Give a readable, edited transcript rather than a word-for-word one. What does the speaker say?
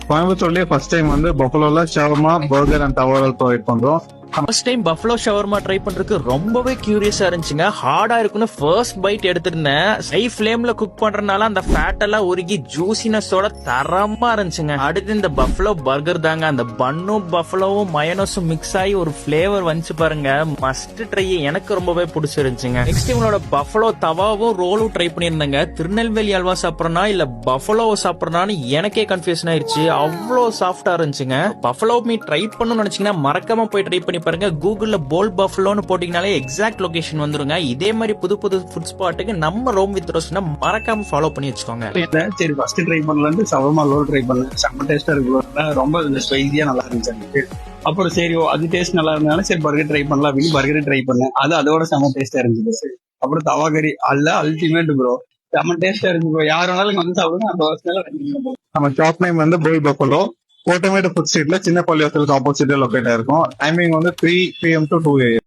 கோயம்புத்தூர்லயே first time வந்து பஃபலோல shawarma, burger and towel provide பண்றோம். First time buffalo shawarma try பண்றதுக்கு ரொம்பவே கியூரியஸா இருந்துச்சுங்க. ஹார்டா இருக்குன்னு ஃபர்ஸ்ட் பைட் எடுத்திருந்தேன். ஹை ஃபிளேம்ல குக் பண்றதுனால அந்த ஃபேட் எல்லாம் உருகி ஜூசினஸோட தரமா இருந்துச்சுங்க. அடுத்து இந்த பஃபலோ பர்கர் தாங்க. அந்த பன்னும் பஃபலோவும் மயோனஸும் மிக்ஸ் ஆகி ஒரு ஃபிளேவர் வந்துச்சு பாருங்க. Must try. எனக்கு ரொம்பவே பிடிச்சிருந்துச்சுங்க. நெக்ஸ்ட் இவங்களோட பஃபலோ தவாவும் ரோலும் ட்ரை பண்ணியிருந்தேங்க. திருநெல்வேலி அல்வா சாப்பிட்றனா இல்ல பஃபலோ சாப்பிட்றனான்னு எனக்கே கன்ஃபியூஷன் ஆயிருச்சு. அவ்வளோ சாஃப்டா இருந்துச்சுங்க. பஃபலோ மீட் ட்ரை பண்ணணும்னு நினைச்சீங்கன்னா மறக்காம போய் ட்ரை பண்ணி பாருங்க. கூகுள்ல போல் பஃபலோன்னு போட்டீங்கனாலே எக்ஸாக்ட் லொகேஷன் வந்துருங்க. இதே மாதிரி புது புது ஃபுட் ஸ்பாட்டுக்கு நம்ம ரோம் வித் ரோஸ்னா மறக்காம ஃபாலோ பண்ணி வச்சுக்கோங்க. சரி ஃபர்ஸ்ட் ட்ரை பண்ணல ஷவர்மா ரோல் ட்ரை பண்ணேன். செம்ம டேஸ்டா இருக்கு. ரொம்ப ஸ்பைசியா நல்லா இருந்துச்சு எனக்கு. அப்புறம் சரி அது டேஸ்ட் நல்லா இருந்தாலும் சரி பர்கர் ட்ரை பண்ணலாம் அப்படின்னு பர்கர் ட்ரை பண்ணேன். அது அதோட செம்ம டேஸ்டா இருந்துச்சு. அப்புறம் தவா கறி அல்ல அல்டிமேட் ப்ரோ. செம்ம டேஸ்டா இருக்கு ப்ரோ. யார் வேணாலும் வந்து சாப்பிடுங்க. அந்த நம்ம ஷாப் நேம் வந்து போய் பஃபலோ. கோட்டமேடு ஃபுட் ஸ்ட்ரீட்ல சின்ன பள்ளிவாசலுக்கு ஆப்போசிட்ல லொக்கேட் ஆயிருக்கும். டைமிங் வந்து 3 PM to 2 AM.